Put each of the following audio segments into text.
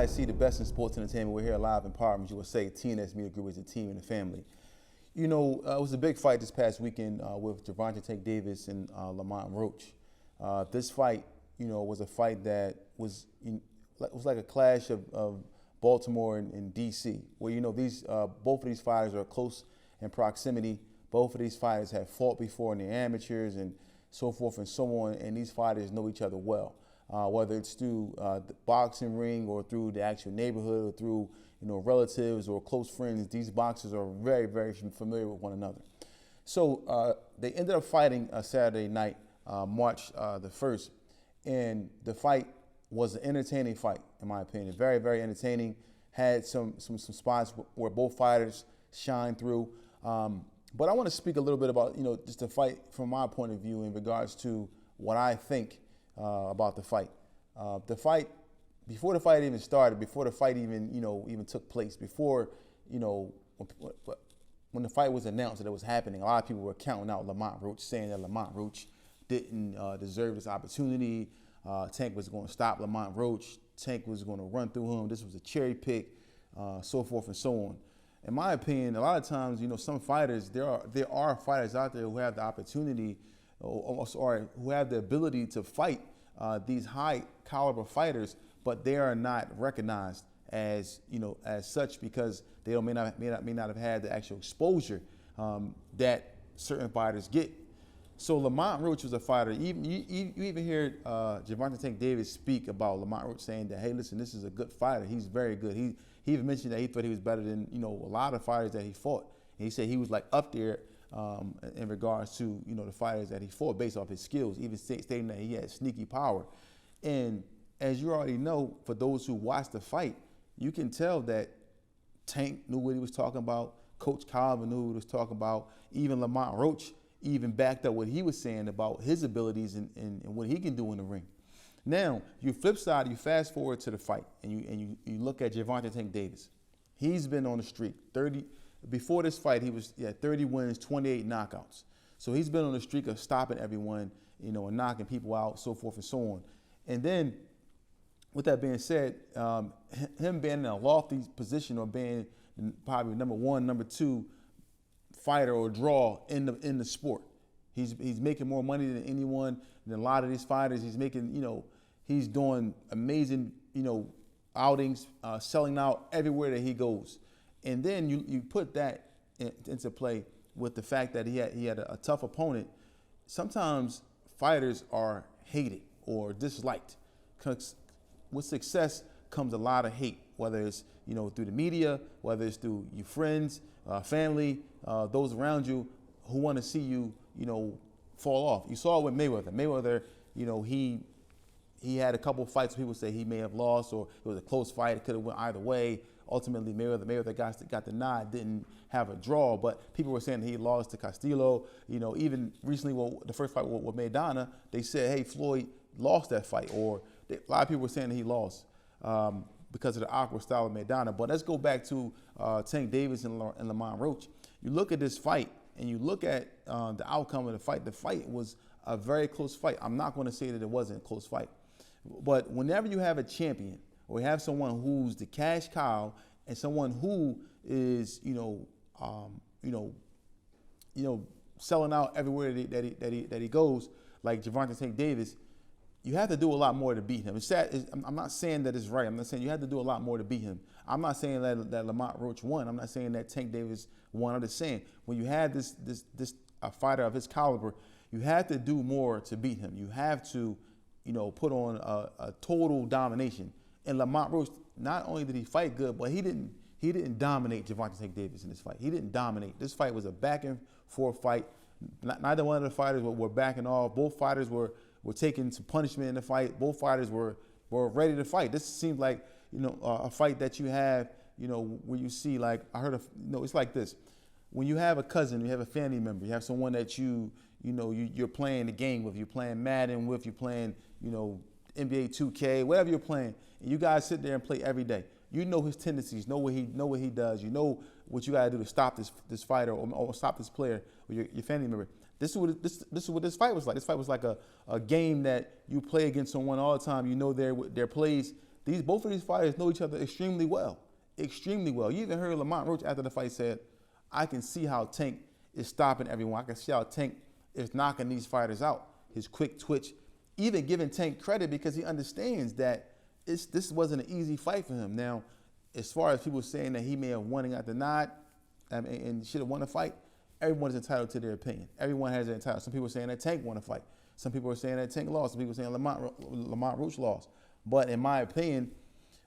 TBISE, the best in sports entertainment. We're here live in Empowerment USA. TNS Media Group is a team and a family. You know, it was a big fight this past weekend with Gervonta Davis and Lamont Roach. This fight, you know, was a fight that was like a clash of Baltimore and DC, where, you know, both of these fighters are close in proximity. Both of these fighters have fought before in the amateurs and so forth and so on, and these fighters know each other well. Whether it's through the boxing ring or through the actual neighborhood or through, you know, relatives or close friends, these boxers are very, very familiar with one another. So they ended up fighting Saturday night, March the 1st, and the fight was an entertaining fight, in my opinion. Very, very entertaining. Had some spots where both fighters shined through. But I want to speak a little bit about, you know, just the fight from my point of view in regards to what I think about the fight. Before the fight even started, before the fight even took place, before, you know, when the fight was announced that it was happening, a lot of people were counting out Lamont Roach, saying that Lamont Roach didn't deserve this opportunity. Tank was going to stop Lamont Roach. Tank was going to run through him. This was a cherry pick, so forth and so on. In my opinion, a lot of times, you know, some fighters, there are fighters out there who have the opportunity or who have the ability to fight these high caliber fighters, but they are not recognized as, you know, as such, because they may not have had the actual exposure that certain fighters get. So Lamont Roach was a fighter. You even hear Gervonta Davis speak about Lamont Roach saying that, hey, listen, this is a good fighter. He's very good. He even mentioned that he thought he was better than, you know, a lot of fighters that he fought. And he said he was like up there in regards to, you know, the fighters that he fought based off his skills, even stating that he had sneaky power. And as you already know, for those who watched the fight, you can tell that Tank knew what he was talking about. Coach Calvin knew what he was talking about. Even Lamont Roach even backed up what he was saying about his abilities and what he can do in the ring. Now, you flip side, you fast forward to the fight, and you look at Gervonta Davis. He's been on the streak. Before this fight, he had 30 wins, 28 knockouts. So he's been on the streak of stopping everyone, you know, and knocking people out, so forth and so on. And then, with that being said, him being in a lofty position or being probably number one, number two fighter or draw in the sport. He's making more money than anyone, than a lot of these fighters. He's making, you know, he's doing amazing, you know, outings, selling out everywhere that he goes. And then you put that into play with the fact that he had a tough opponent. Sometimes fighters are hated or disliked. 'Cause with success comes a lot of hate, whether it's, you know, through the media, whether it's through your friends, family, those around you who want to see you, you know, fall off. You saw it with Mayweather. Mayweather, you know, he had a couple of fights people say he may have lost, or it was a close fight. It could have went either way. Ultimately, Mayweather got the nod, didn't have a draw, but people were saying that he lost to Castillo. You know, even recently, the first fight with Maidana, they said, hey, Floyd lost that fight, or a lot of people were saying that he lost because of the awkward style of Maidana. But let's go back to Tank Davis and Lamont Roach. You look at this fight, and you look at the outcome of the fight. The fight was a very close fight. I'm not going to say that it wasn't a close fight. But whenever you have a champion, or you have someone who's the cash cow, and someone who is, you know, selling out everywhere that he goes, like Gervonta Davis, you have to do a lot more to beat him. It's sad. I'm not saying that it's right. I'm not saying you have to do a lot more to beat him. I'm not saying that Lamont Roach won. I'm not saying that Tank Davis won. I'm just saying when you have this a fighter of his caliber, you have to do more to beat him. You have to, you know, put on a total domination. And Lamont Roach, not only did he fight good, but he didn't dominate Gervonta Davis in this fight. He didn't dominate. This fight was a back and forth fight. Neither one of the fighters were backing off. Both fighters were taking some punishment in the fight. Both fighters were ready to fight. This seems like, you know, a fight that you have, you know, where you see, like, I heard of, you know, it's like this. When you have a cousin, you have a family member, you have someone that you're playing the game with, you're playing Madden with, you're playing, you know, NBA 2K, whatever you're playing, and you guys sit there and play every day. You know his tendencies, know what he does. You know what you got to do to stop this fighter or stop this player or your family member. This is what this fight was like. This fight was like a game that you play against someone all the time. You know their plays both of these fighters know each other extremely well. Extremely well. You even heard Lamont Roach after the fight said, I can see how Tank is stopping everyone. I can see how Tank is knocking these fighters out. His quick twitch, even giving Tank credit because he understands that this wasn't an easy fight for him. Now, as far as people saying that he may have won and got the nod and should have won the fight, everyone is entitled to their opinion. Everyone has their entitlement. Some people are saying that Tank won the fight. Some people are saying that Tank lost. Some people are saying Lamont Roach lost. But in my opinion,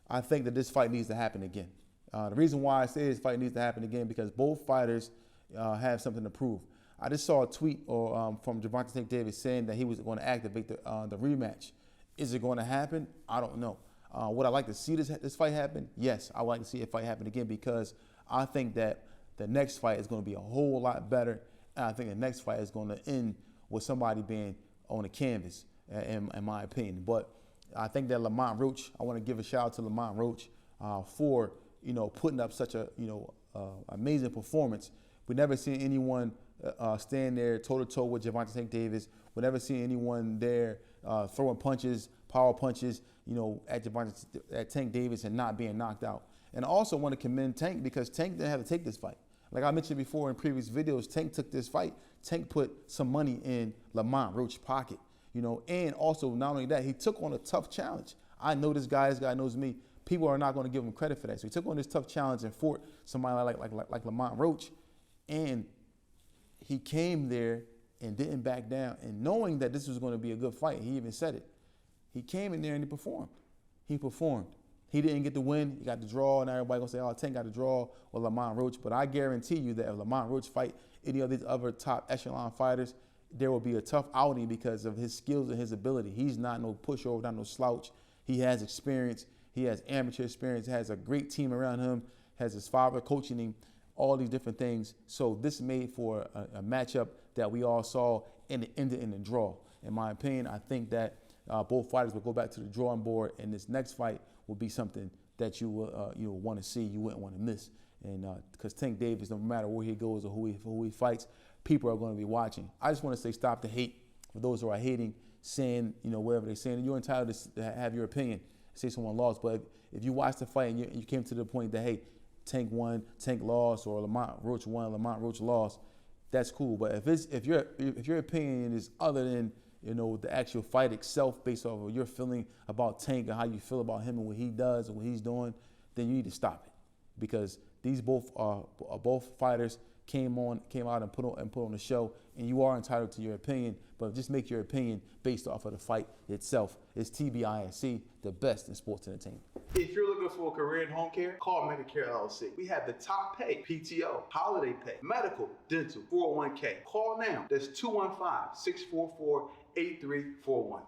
I think that this fight needs to happen again. The reason why I say this fight needs to happen again because both fighters have something to prove. I just saw a tweet from Gervonta Tank Davis saying that he was going to activate the rematch. Is it going to happen? I don't know. Would I like to see this fight happen? Yes, I would like to see a fight happen again because I think that the next fight is going to be a whole lot better. And I think the next fight is going to end with somebody being on the canvas, in my opinion. But I think that Lamont Roach, I want to give a shout out to Lamont Roach for putting up such a amazing performance. We never seen anyone stand there toe-to-toe with Gervonta Tank Davis. We never seen anyone there throwing punches, power punches, at Tank Davis and not being knocked out. And I also want to commend Tank because Tank didn't have to take this fight. Like I mentioned before in previous videos, Tank took this fight. Tank put some money in Lamont Roach's pocket, and also not only that, he took on a tough challenge. I know this guy knows me. People are not going to give him credit for that. So he took on this tough challenge and fought somebody like Lamont Roach, and he came there and didn't back down. And knowing that this was going to be a good fight, he even said it. He came in there and he performed. He performed. He didn't get the win. He got the draw, and everybody gonna say, "Oh, Tank got the draw with Lamont Roach." But I guarantee you that if Lamont Roach fight any of these other top echelon fighters, there will be a tough outing because of his skills and his ability. He's not no pushover, not no slouch. He has experience. He has amateur experience. Has a great team around him. Has his father coaching him. All these different things. So this made for a matchup that we all saw and it ended in a draw. In my opinion, I think that both fighters will go back to the drawing board, and this next fight will be something that you will want to see, you wouldn't want to miss. And because Tank Davis, no matter where he goes or who he fights, people are going to be watching. I just want to say stop the hate for those who are hating, saying, whatever they're saying. You're entitled to have your opinion, say someone lost. But if you watch the fight and you came to the point that, hey, Tank won, Tank lost, or Lamont Roach won, Lamont Roach lost, that's cool. But if your opinion is other than the actual fight itself, based off of your feeling about Tank and how you feel about him and what he does and what he's doing, then you need to stop it, because these both fighters came out and put on the show, and you are entitled to your opinion, but just make your opinion based off of the fight itself. It's TBISE, the best in sports entertainment. If you're looking for a career in home care, call Medicare LLC. We have the top pay, PTO, holiday pay, medical, dental, 401k. Call now. That's 215-644-8341.